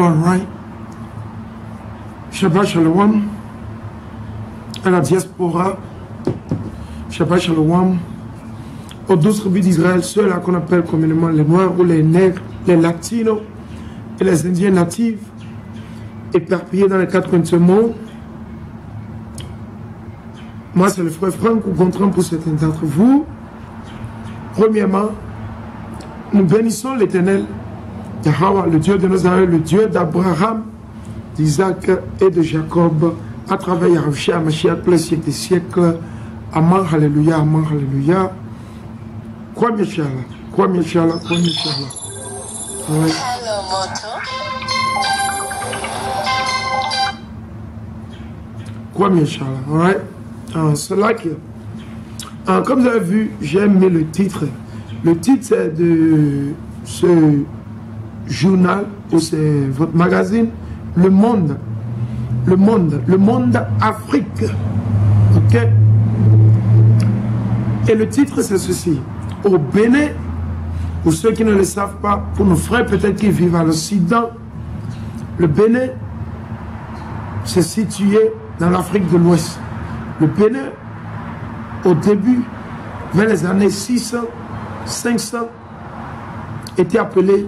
All right. Shabbat Shalom à la diaspora. Shabbat Shalom aux 12 tribus d'Israël, ceux-là qu'on appelle communément les Noirs ou les Nègres, les Latinos et les Indiens natifs, éparpillés dans les 4 coins de ce monde. Moi, c'est le frère Franck, ou contraint pour certains d'entre vous. Premièrement, nous bénissons l'Éternel, Yahweh, le Dieu de nos aïeux, le Dieu d'Abraham, d'Isaac et de Jacob, à travers Yahushua Mashiach, pour les siècles des siècles. Amen, Alléluia, Amen, Alléluia. Quoi mieux, Inch'Allah, quoi mieux, Inch'Allah, quoi mieux, Inch'Allah. Ouais. Hello, Moto. Quoi mieux, Inch'Allah, ouais. C'est là que, comme vous avez vu, j'ai mis le titre. Le titre, c'est de ce journal, ou c'est votre magazine, Le Monde. Le Monde Afrique. Ok? Et le titre, c'est ceci. Au Bénin, pour ceux qui ne le savent pas, pour nos frères peut-être qui vivent à l'Occident, le Bénin, c'est situé dans l'Afrique de l'Ouest. Le Bénin, au début, vers les années 600, 500, était appelé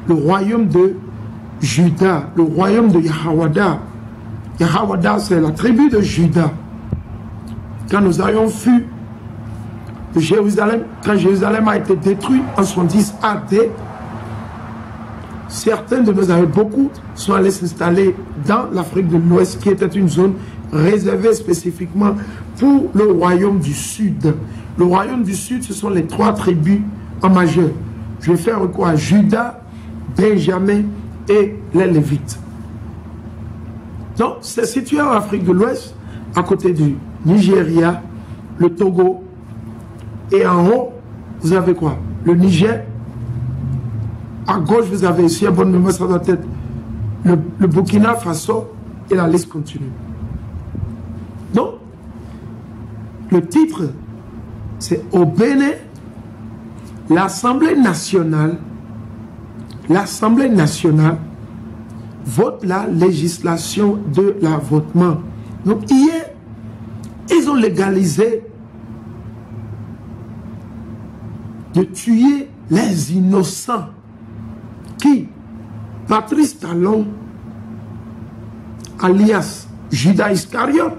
le royaume de Juda, le royaume de Yahawada. Yahawada, c'est la tribu de Juda. Quand nous avions fui de Jérusalem, quand Jérusalem a été détruit en 70 AD, certains de nos amis, beaucoup, sont allés s'installer dans l'Afrique de l'Ouest, qui était une zone réservée spécifiquement pour le royaume du Sud. Le royaume du Sud, ce sont les 3 tribus en majeur. Je vais faire quoi? Juda, Benjamin et les Lévites. Donc, c'est situé en Afrique de l'Ouest, à côté du Nigeria, le Togo, et en haut, vous avez quoi? Le Niger. À gauche, vous avez ici, à bonne mémoire, ça doit être le Burkina Faso, et la liste continue. Donc, le titre, c'est au Bénin, l'Assemblée nationale vote la législation de l'avortement. Donc, hier, ils ont légalisé de tuer les innocents. Qui? Patrice Talon, alias Judas Iscariote,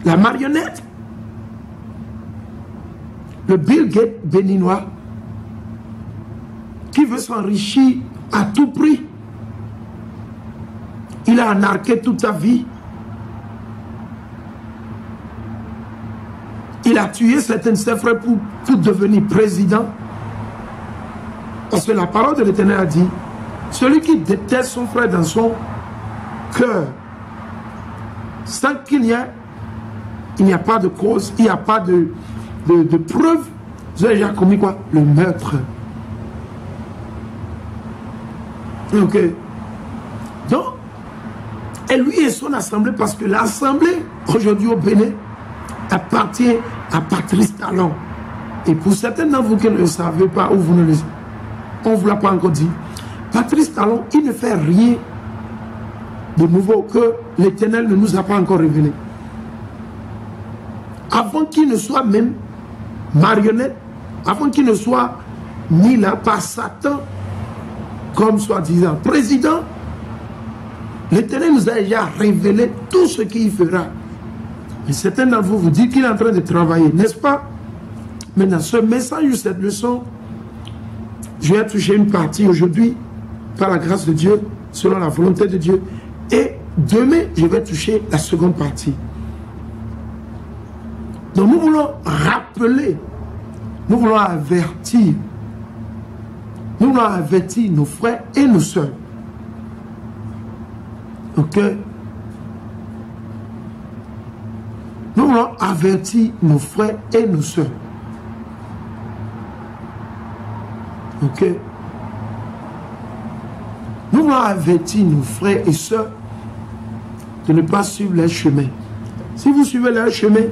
la marionnette, le Bill Gates béninois, qui veut s'enrichir à tout prix. Il a anarqué toute sa vie. Il a tué certains de ses frères pour devenir président. Parce que la parole de l'Éternel a dit, celui qui déteste son frère dans son cœur, sans qu'il n'y a pas de cause, il n'y a pas de preuve, vous avez déjà commis quoi? Le meurtre. Ok. Donc, et lui et son assemblée, parce que l'assemblée, aujourd'hui au Bénin, appartient à Patrice Talon. Et pour certains d'entre vous qui ne le savez pas, ou vous ne le savez, on ne vous l'a pas encore dit, Patrice Talon, il ne fait rien de nouveau que l'Éternel ne nous a pas encore révélé. Avant qu'il ne soit même marionnette, avant qu'il ne soit mis là par Satan, comme soi-disant président, l'Éternel nous a déjà révélé tout ce qu'il fera. Et certains d'entre vous vous dites qu'il est en train de travailler, n'est-ce pas? Mais dans ce message ou cette leçon, je vais toucher une partie aujourd'hui, par la grâce de Dieu, selon la volonté de Dieu. Et demain, je vais toucher la seconde partie. Donc nous voulons rappeler, nous voulons avertir nos frères et nos soeurs. Ok? Nous voulons avertir nos frères et nos soeurs. Ok? Nous voulons avertir nos frères et soeurs de ne pas suivre leur chemin. Si vous suivez leur chemin,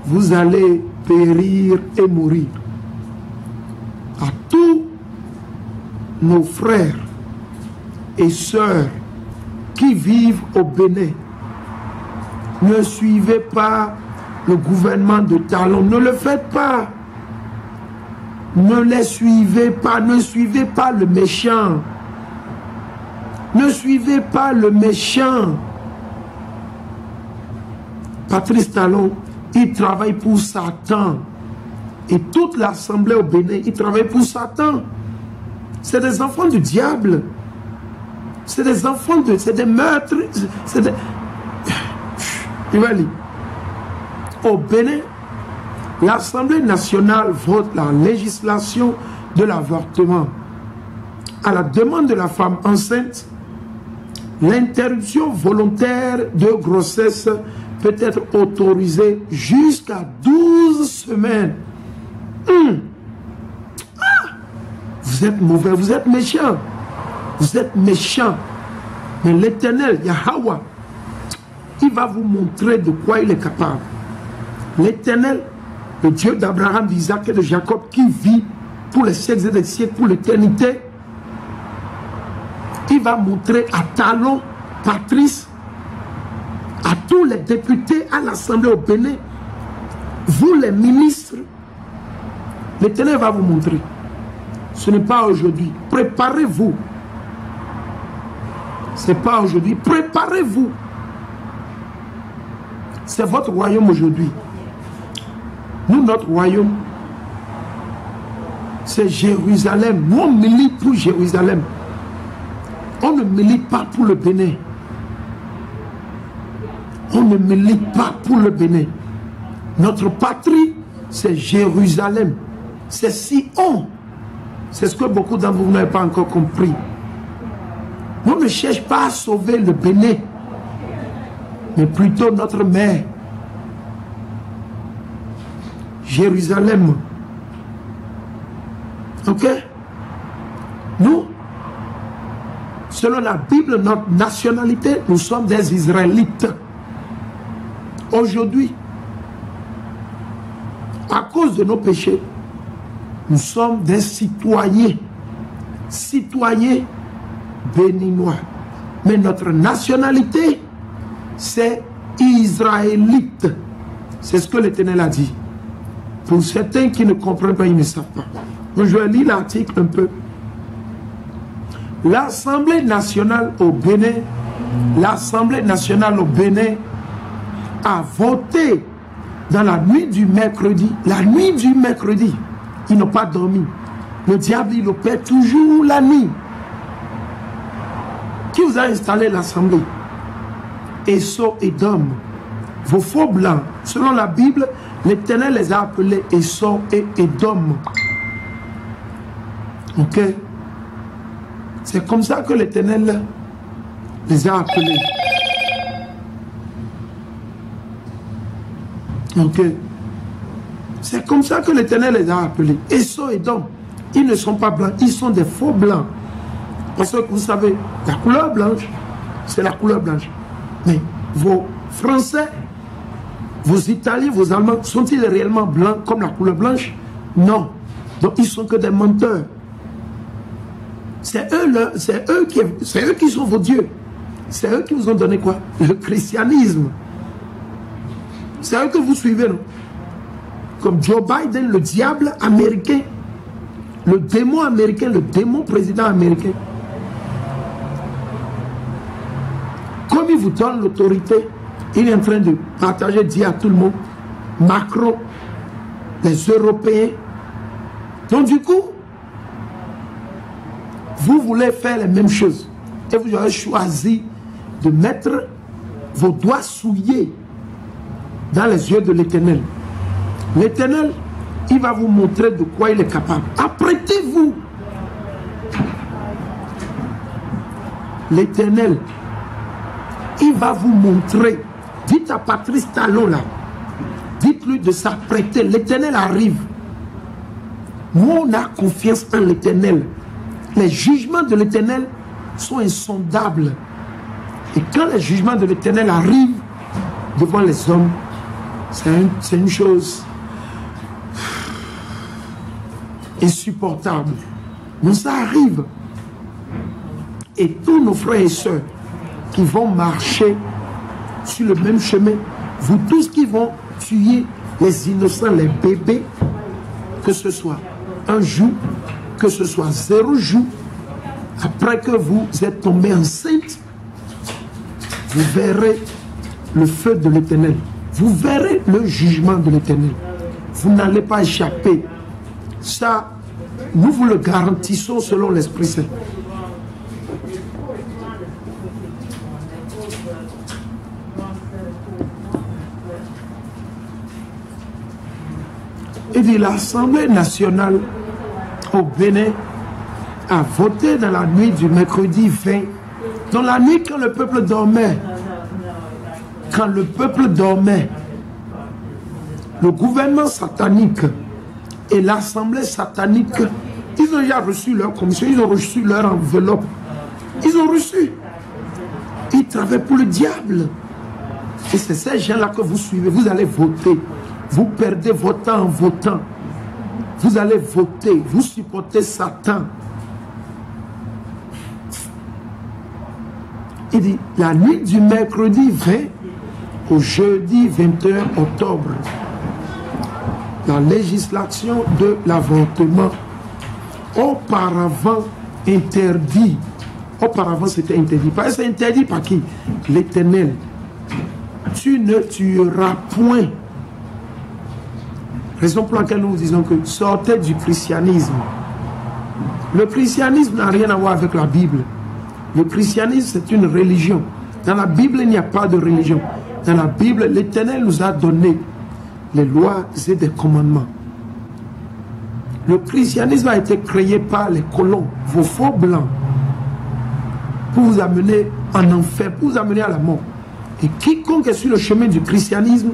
vous allez périr et mourir. À tous nos frères et sœurs qui vivent au Bénin, ne suivez pas le gouvernement de Talon. Ne le faites pas. Ne les suivez pas. Ne suivez pas le méchant. Ne suivez pas le méchant. Patrice Talon, il travaille pour Satan. Et toute l'assemblée au Bénin, il travaille pour Satan. C'est des enfants du diable. C'est des enfants de... C'est des meurtres. C'est des... Il va lire. Au Bénin, l'Assemblée nationale vote la législation de l'avortement. À la demande de la femme enceinte, l'interruption volontaire de grossesse peut être autorisée jusqu'à 12 semaines. Vous êtes mauvais, vous êtes méchant. Vous êtes méchant. Mais l'Éternel, Yahweh, il va vous montrer de quoi il est capable. L'Éternel, le Dieu d'Abraham, d'Isaac et de Jacob, qui vit pour les siècles et des siècles, pour l'éternité, il va montrer à Talon, Patrice, à tous les députés à l'Assemblée au Bénin, vous les ministres, l'Éternel va vous montrer. Ce n'est pas aujourd'hui. Préparez-vous. Ce n'est pas aujourd'hui. Préparez-vous. C'est votre royaume aujourd'hui. Nous, notre royaume, c'est Jérusalem. Nous, on milite pour Jérusalem. On ne milite pas pour le Bénin. On ne milite pas pour le Bénin. Notre patrie, c'est Jérusalem. C'est Sion. C'est ce que beaucoup d'entre vous n'avez pas encore compris. On ne cherche pas à sauver le Bénin, mais plutôt notre mère. Jérusalem. Ok? Nous, selon la Bible, notre nationalité, nous sommes des Israélites. Aujourd'hui, à cause de nos péchés, nous sommes des citoyens. Citoyens béninois. Mais notre nationalité, c'est israélite. C'est ce que l'Éternel a dit. Pour certains qui ne comprennent pas, ils ne savent pas. Donc, je vais lire l'article un peu. L'Assemblée nationale au Bénin, l'Assemblée nationale au Bénin a voté dans la nuit du mercredi. La nuit du mercredi, ils n'ont pas dormi. Le diable, il opère toujours la nuit. Qui vous a installé l'Assemblée? Esso et Dom. Vos faux blancs. Selon la Bible, l'Éternel les a appelés Esso et Édom. Ok? C'est comme ça que l'Éternel les a appelés. Ok? C'est comme ça que l'Éternel les a appelés. Esso et Édom. Ils ne sont pas blancs, ils sont des faux blancs. Parce que vous savez, la couleur blanche, c'est la couleur blanche. Mais vos Français, vos Italiens, vos Allemands, sont-ils réellement blancs comme la couleur blanche? Non. Donc ils sont que des menteurs. C'est eux qui sont vos dieux. C'est eux qui vous ont donné quoi? Le christianisme. C'est eux que vous suivez, non? Comme Joe Biden, le diable américain, le démon américain, le démon président américain. Comme il vous donne l'autorité, il est en train de partager, dire à tout le monde, Macron, les Européens. Donc du coup, vous voulez faire les mêmes choses. Et vous avez choisi de mettre vos doigts souillés dans les yeux de l'Éternel. L'Éternel, il va vous montrer de quoi il est capable. Apprêtez-vous. L'Éternel, il va vous montrer. Dites à Patrice Talon là, dites-lui de s'apprêter. L'Éternel arrive. Nous, on a confiance en l'Éternel. Les jugements de l'Éternel sont insondables. Et quand les jugements de l'Éternel arrivent devant les hommes, c'est une chose insupportable. Mais ça arrive. et tous nos frères et sœurs qui vont marcher sur le même chemin, vous tous qui vont tuer les innocents, les bébés, que ce soit un jour, que ce soit 0 jour, après que vous êtes tombé enceinte, vous verrez le feu de l'Éternel. Vous verrez le jugement de l'Éternel. Vous n'allez pas échapper. Ça, nous vous le garantissons selon l'Esprit Saint. Il dit l'Assemblée nationale au Bénin a voté dans la nuit du mercredi 20, dans la nuit quand le peuple dormait. Quand le peuple dormait, le gouvernement satanique et l'assemblée satanique, ils ont déjà reçu leur commission, ils ont reçu leur enveloppe. Ils ont reçu. Ils travaillent pour le diable. Et c'est ces gens-là que vous suivez. Vous allez voter. Vous perdez votre temps en votant. Vous allez voter. Vous supportez Satan. Il dit, la nuit du mercredi 20 au jeudi 21 octobre, la législation de l'avortement, auparavant interdit. Auparavant, c'était interdit. Parce que c'est interdit par qui? L'Éternel. Tu ne tueras point. Raison pour laquelle nous disons que sortez du christianisme. Le christianisme n'a rien à voir avec la Bible. Le christianisme, c'est une religion. Dans la Bible, il n'y a pas de religion. Dans la Bible, l'Éternel nous a donné les lois et des commandements. Le christianisme a été créé par les colons, vos faux blancs, pour vous amener en enfer, pour vous amener à la mort. Et quiconque est sur le chemin du christianisme,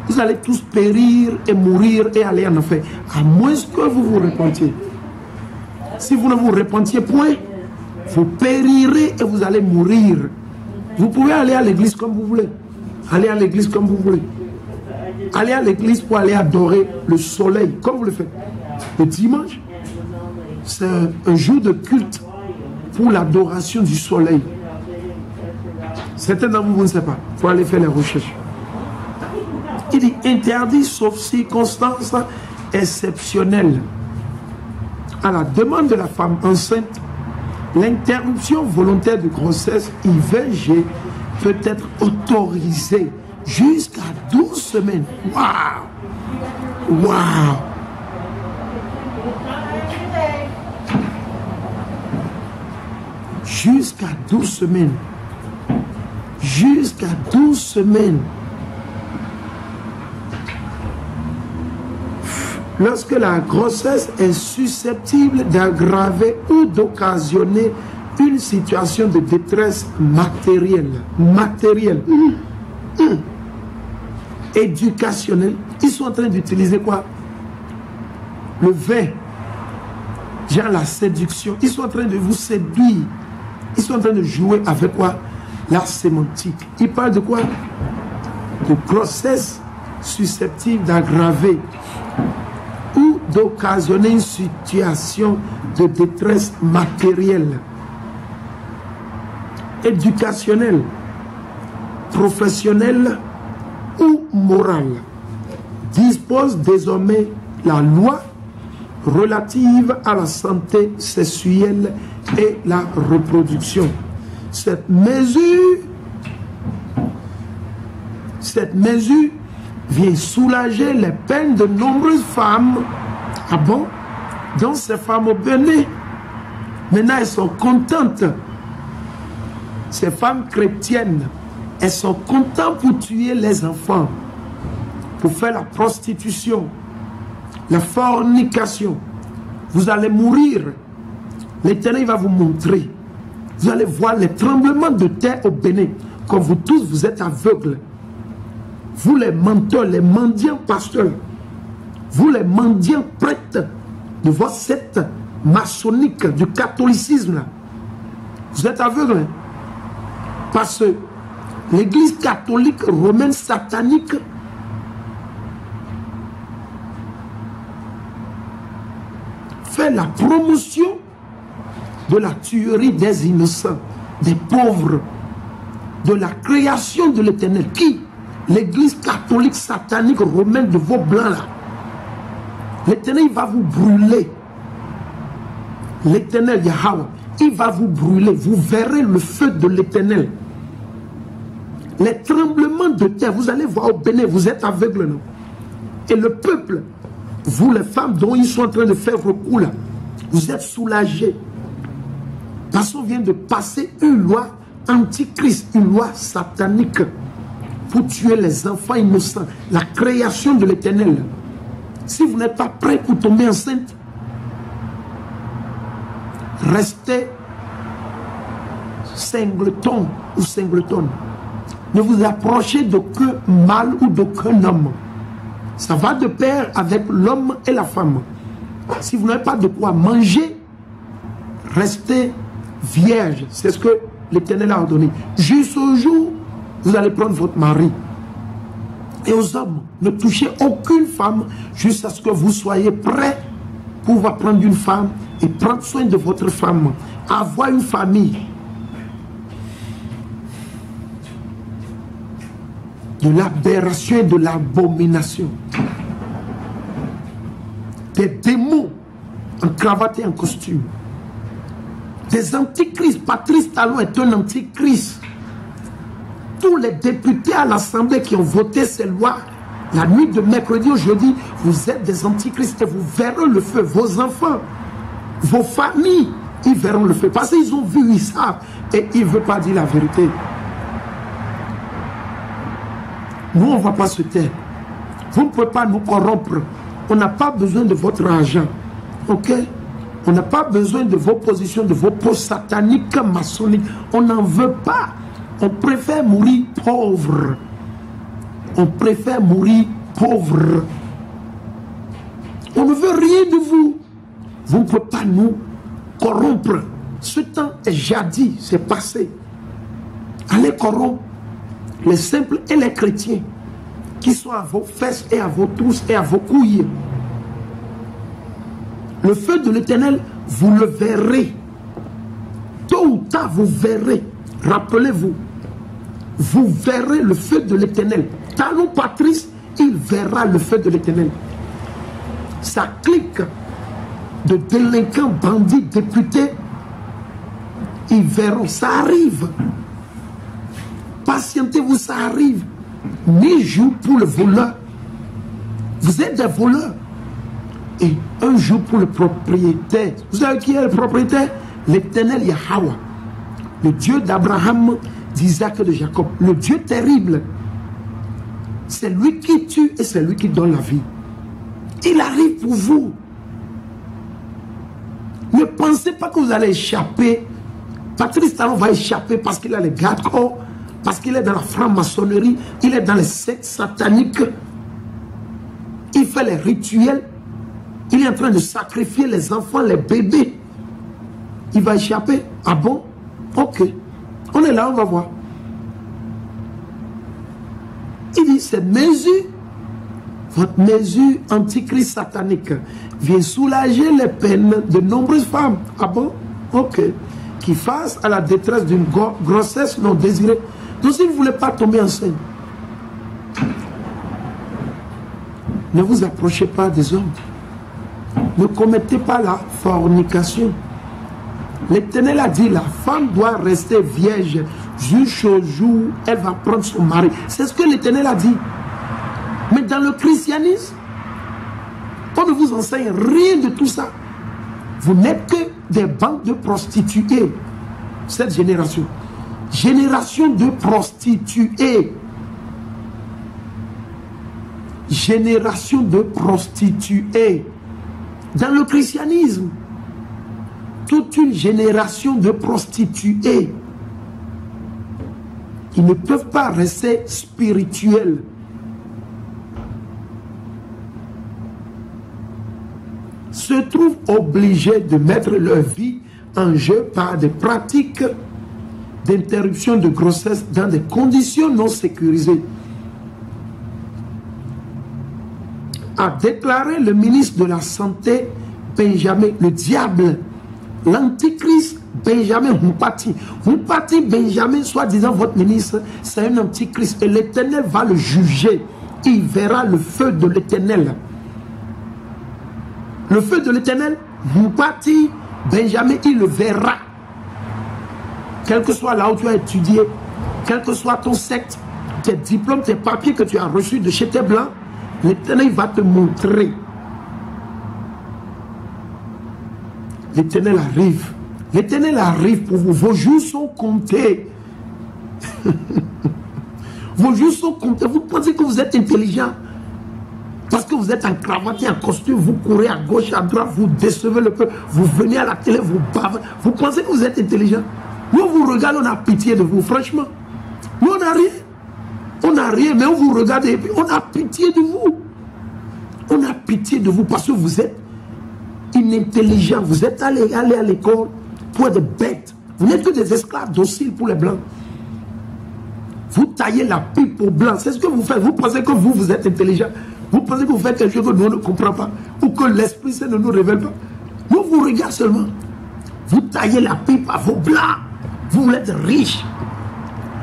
vous allez tous périr et mourir et aller en enfer, à moins que vous vous repentiez. Si vous ne vous repentiez point, vous périrez et vous allez mourir. Vous pouvez aller à l'église comme vous voulez. Allez à l'église comme vous voulez. Allez à l'église pour aller adorer le soleil, comme vous le faites. Le dimanche, c'est un jour de culte pour l'adoration du soleil. Certains d'entre vous ne savent pas. Il faut aller faire les recherches. Il dit interdit sauf circonstances exceptionnelles. À la demande de la femme enceinte, l'interruption volontaire de grossesse IVG peut être autorisée jusqu'à 12 semaines. Waouh! Waouh! Jusqu'à 12 semaines. Jusqu'à 12 semaines. Lorsque la grossesse est susceptible d'aggraver ou d'occasionner une situation de détresse matérielle, éducationnelle, ils sont en train d'utiliser quoi? Le vin, genre la séduction. Ils sont en train de vous séduire. Ils sont en train de jouer avec quoi? La sémantique. Ils parlent de quoi? De grossesse susceptible d'aggraver ou d'occasionner une situation de détresse matérielle, éducationnelle, professionnelle ou morale. Dispose désormais la loi relative à la santé sexuelle et la reproduction. Cette mesure vient soulager les peines de nombreuses femmes. Ah bon? Donc ces femmes au Bénin, maintenant elles sont contentes. Ces femmes chrétiennes, elles sont contentes pour tuer les enfants, pour faire la prostitution, la fornication. Vous allez mourir. L'Éternel va vous montrer. Vous allez voir les tremblements de terre au Bénin. Comme vous tous, vous êtes aveugles. Vous les menteurs, les mendiants pasteurs, vous les mendiants prêtres de votre secte maçonnique du catholicisme, là, vous êtes aveugles. Hein? Parce que l'église catholique romaine satanique fait la promotion de la tuerie des innocents, des pauvres, de la création de l'Éternel. Qui? L'église catholique satanique romaine de vos blancs là. L'Éternel va vous brûler. L'Éternel Yahweh, il va vous brûler. Vous verrez le feu de l'Éternel. Les tremblements de terre, vous allez voir au Bénin, vous êtes aveugles, non? Et le peuple, vous les femmes dont ils sont en train de faire recours là, vous êtes soulagés. Parce qu'on vient de passer une loi antichrist, une loi satanique pour tuer les enfants innocents, la création de l'Éternel. Si vous n'êtes pas prêt pour tomber enceinte, restez singleton ou singleton. Ne vous approchez d'aucun mâle ou d'aucun homme. Ça va de pair avec l'homme et la femme. Si vous n'avez pas de quoi manger, restez vierge. C'est ce que l'Éternel a ordonné. Jusqu'au jour, vous allez prendre votre mari. Et aux hommes, ne touchez aucune femme jusqu'à ce que vous soyez prêts pour pouvoir prendre une femme et prendre soin de votre femme. Avoir une famille. De l'aberration et de l'abomination. Des démons en cravate et en costume. Des antichrists. Patrice Talon est un antichrist. Tous les députés à l'Assemblée qui ont voté ces lois, la nuit de mercredi au jeudi, vous êtes des antichrists et vous verrez le feu. Vos enfants, vos familles, ils verront le feu. Parce qu'ils ont vu, ils savent. Et ils ne veulent pas dire la vérité. Nous, on ne va pas se taire. Vous ne pouvez pas nous corrompre. On n'a pas besoin de votre argent. Ok? On n'a pas besoin de vos positions, de vos postes sataniques, maçonniques. On n'en veut pas. On préfère mourir pauvre. On préfère mourir pauvre. On ne veut rien de vous. Vous ne pouvez pas nous corrompre. Ce temps est jadis, c'est passé. Allez corrompre les simples et les chrétiens qui sont à vos fesses et à vos trousses et à vos couilles. Le feu de l'Éternel, vous le verrez. Tôt ou tard, vous verrez. Rappelez-vous, vous verrez le feu de l'Éternel. Talon Patrice, il verra le feu de l'Éternel. Ça clique de délinquants, bandits, députés, ils verront, ça arrive. Patientez-vous, ça arrive. 1000 jours pour le voleur. Vous êtes des voleurs. Et un jour pour le propriétaire. Vous savez qui est le propriétaire? L'Éternel Yahweh. Le Dieu d'Abraham, d'Isaac et de Jacob. Le Dieu terrible. C'est lui qui tue et c'est lui qui donne la vie. Il arrive pour vous. Ne pensez pas que vous allez échapper. Patrice Talon va échapper parce qu'il a les garde-corps. Parce qu'il est dans la franc-maçonnerie, il est dans les sectes sataniques, il fait les rituels, il est en train de sacrifier les enfants, les bébés. Il va échapper. Ah bon? Ok. On est là, on va voir. Il dit, cette mesure, votre mesure antichrist satanique, vient soulager les peines de nombreuses femmes. Ah bon? Ok. Qui face à la détresse d'une grossesse non désirée. Donc si vous ne voulez pas tomber enceinte, ne vous approchez pas des hommes. Ne commettez pas la fornication. L'Éternel a dit, la femme doit rester vierge jusqu'au jour où elle va prendre son mari. C'est ce que l'Éternel a dit. Mais dans le christianisme, on ne vous enseigne rien de tout ça. Vous n'êtes que des bandes de prostituées. Cette génération. Génération de prostituées. Génération de prostituées. Dans le christianisme, toute une génération de prostituées. Ils ne peuvent pas rester spirituels. Se trouvent obligés de mettre leur vie en jeu par des pratiques d'interruption de grossesse dans des conditions non sécurisées. A déclaré le ministre de la Santé, Benjamin, le diable, l'antichrist Benjamin Mpati. Mpati Benjamin, soi-disant votre ministre, c'est un antichrist. Et l'Éternel va le juger. Il verra le feu de l'Éternel. Le feu de l'Éternel, Mpati Benjamin, il le verra. Quel que soit là où tu as étudié, quel que soit ton secte, tes diplômes, tes papiers que tu as reçus de chez tes blancs, l'Éternel va te montrer. L'Éternel arrive. L'Éternel arrive pour vous. Vos jours sont comptés. Vos jours sont comptés. Vous pensez que vous êtes intelligent parce que vous êtes en cravate et en costume, vous courez à gauche, à droite, vous décevez le peuple, vous venez à la télé, vous bavez. Vous pensez que vous êtes intelligent? Nous, on vous regarde, on a pitié de vous, franchement. Nous, on n'a rien. On n'a rien, mais on vous regarde et puis on a pitié de vous. On a pitié de vous parce que vous êtes inintelligent. Vous êtes allé à l'école pour être bêtes. Vous n'êtes que des esclaves dociles pour les blancs. Vous taillez la pipe aux blancs. C'est ce que vous faites. Vous pensez que vous êtes intelligent. Vous pensez que vous faites quelque chose que nous ne comprenons pas. Ou que l'Esprit Saint ne nous révèle pas. Nous, vous regardez seulement. Vous taillez la pipe à vos blancs. Vous voulez être riche.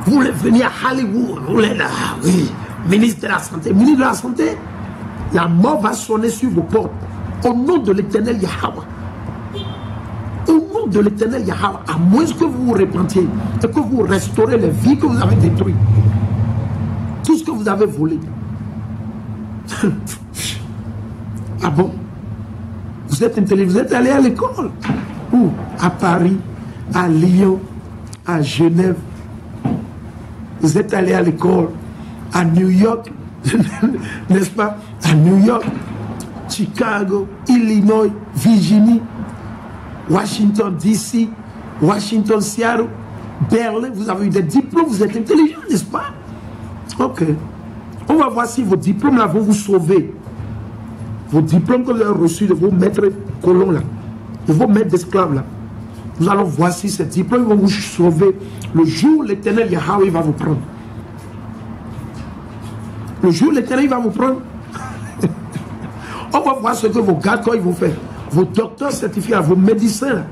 Vous voulez venir à Hollywood. Vous voulez être, oui, ministre de la Santé. Ministre de la Santé, la mort va sonner sur vos portes. Au nom de l'Éternel Yahweh. Au nom de l'Éternel Yahweh. À moins que vous vous repentiez et que vous restaurez les vies que vous avez détruites. Tout ce que vous avez volé. Ah bon? Vous êtes intelligent, vous êtes allé à l'école. Où? À Paris, à Lyon, à Genève. Vous êtes allé à l'école, à New York, n'est-ce pas? À New York, Chicago, Illinois, Virginie, Washington DC, Washington, Seattle, Berlin. Vous avez eu des diplômes, vous êtes intelligent, n'est-ce pas? Ok. On va voir si vos diplômes là vont vous sauver. Vos diplômes que vous avez reçus de vos maîtres colons là, de vos maîtres d'esclaves là. Nous allons voir si ces diplômes vont vous sauver. Le jour où l'Éternel Yahweh va vous prendre. Le jour où l'Éternel va vous prendre. On va voir ce que vos gars, quand ils vont faire. Vos docteurs certifiés, vos médecins, là,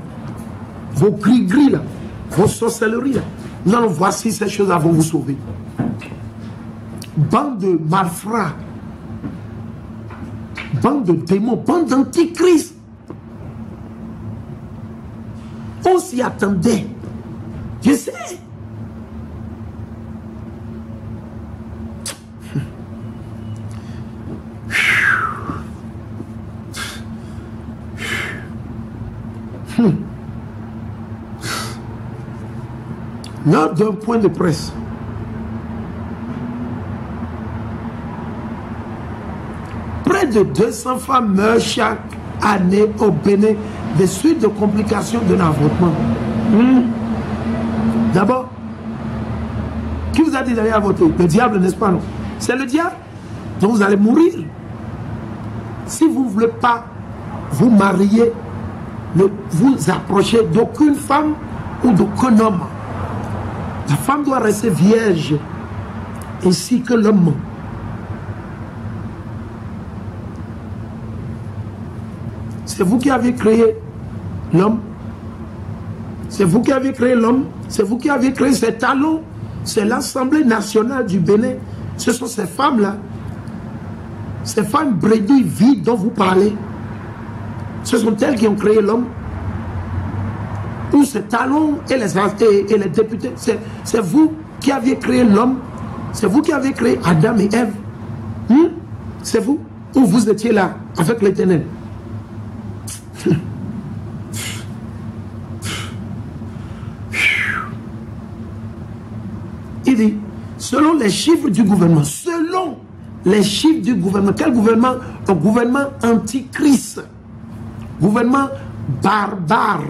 vos gris-gris, là, vos sorcelleries. Là. Nous allons voir si ces choses-là vont vous sauver. Bande de malfrats, bande de démons, bande d'antichrist. On s'y attendait. Je sais. Lors d'un point de presse, près de 200 femmes meurent chaque année au Bénin des suites de complications d'un avortement. D'abord, qui vous a dit d'aller avorter? Le diable, n'est-ce pas? Non, c'est le diable. Donc vous allez mourir. Si vous ne voulez pas vous marier, ne vous approchez d'aucune femme ou d'aucun homme. La femme doit rester vierge, ainsi que l'homme. C'est vous qui avez créé l'homme. C'est vous qui avez créé l'homme. C'est vous qui avez créé ces talons. C'est l'Assemblée nationale du Bénin. Ce sont ces femmes-là. Ces femmes brebis vides dont vous parlez. Ce sont elles qui ont créé l'homme. Ou ces talons et les députés. C'est vous qui avez créé l'homme. C'est vous qui avez créé Adam et Ève. C'est vous. Ou vous étiez là avec l'Éternel. Il dit, selon les chiffres du gouvernement, selon les chiffres du gouvernement, quel gouvernement? Un gouvernement antichrist, gouvernement barbare,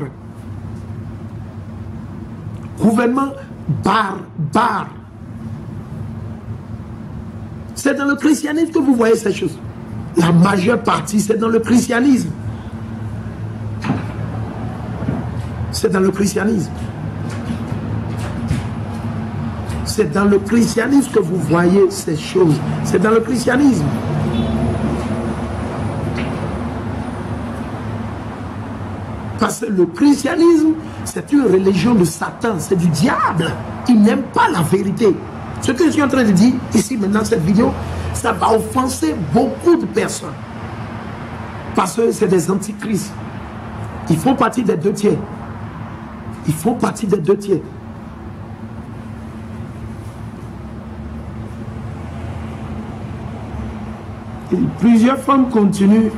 gouvernement barbare. C'est dans le christianisme que vous voyez ces choses. La majeure partie, c'est dans le christianisme. C'est dans le christianisme. C'est dans le christianisme que vous voyez ces choses. C'est dans le christianisme. Parce que le christianisme, c'est une religion de Satan, c'est du diable. Il n'aime pas la vérité. Ce que je suis en train de dire ici maintenant, cette vidéo, ça va offenser beaucoup de personnes. Parce que c'est des antichrists. Ils font partie des 2 tiers. Ils font partie des 2 tiers. Et plusieurs femmes continuent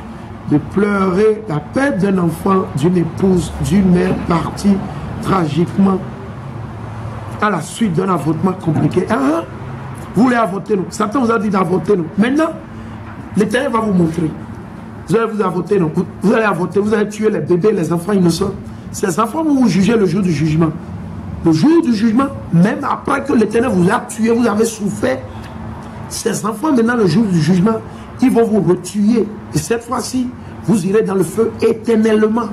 de pleurer la perte d'un enfant, d'une épouse, d'une mère partie tragiquement à la suite d'un avortement compliqué. Ah, vous voulez avorter nous? Satan vous a dit d'avorter nous. Maintenant, l'Éternel va vous montrer. Vous allez vous avorter nous. Vous allez avorter, vous allez tuer les bébés, les enfants innocents. Ces enfants vont vous juger le jour du jugement. Le jour du jugement, même après que l'Éternel vous a tué, vous avez souffert. Ces enfants, maintenant, le jour du jugement, ils vont vous retuer. Et cette fois-ci, vous irez dans le feu éternellement.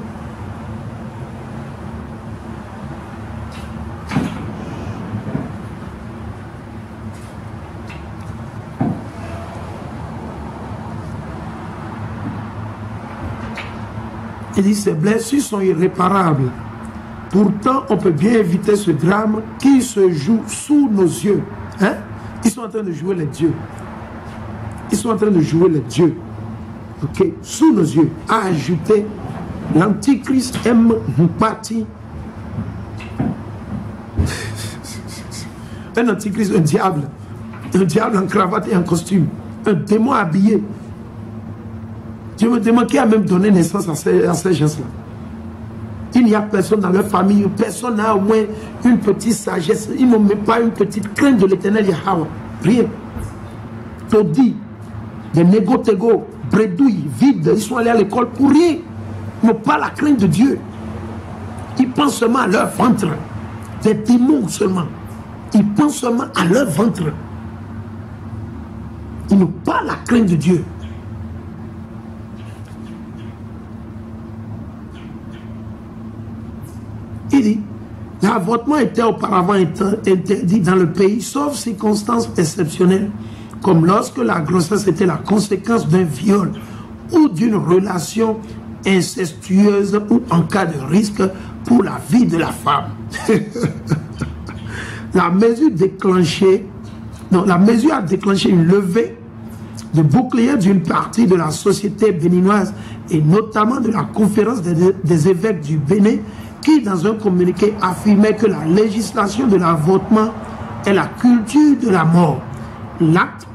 Il dit, ces blessures sont irréparables. Pourtant, on peut bien éviter ce drame qui se joue sous nos yeux. Hein? Ils sont en train de jouer les dieux. Ils sont en train de jouer les dieux. Ok? Sous nos yeux. A ajouté, l'antichrist aime une partie. Un antichrist, un diable en cravate et en costume. Un démon habillé. Je me demande qui a même donné naissance à ces gens-là. Il n'y a personne dans leur famille, personne n'a au moins une petite sagesse. Ils n'ont même pas une petite crainte de l'Éternel Yahweh. Rien. Taudis, des négo-tégo, bredouilles, vides, ils sont allés à l'école pour rien. Ils n'ont pas la crainte de Dieu. Ils pensent seulement à leur ventre. Des démons seulement. Ils pensent seulement à leur ventre. Ils n'ont pas la crainte de Dieu. Il dit, l'avortement était auparavant interdit dans le pays, sauf circonstances exceptionnelles, comme lorsque la grossesse était la conséquence d'un viol ou d'une relation incestueuse ou en cas de risque pour la vie de la femme. La mesure a déclenché une levée de bouclier d'une partie de la société béninoise et notamment de la conférence des évêques du Bénin, qui, dans un communiqué, affirmait que la législation de l'avortement est la culture de la mort. L'acte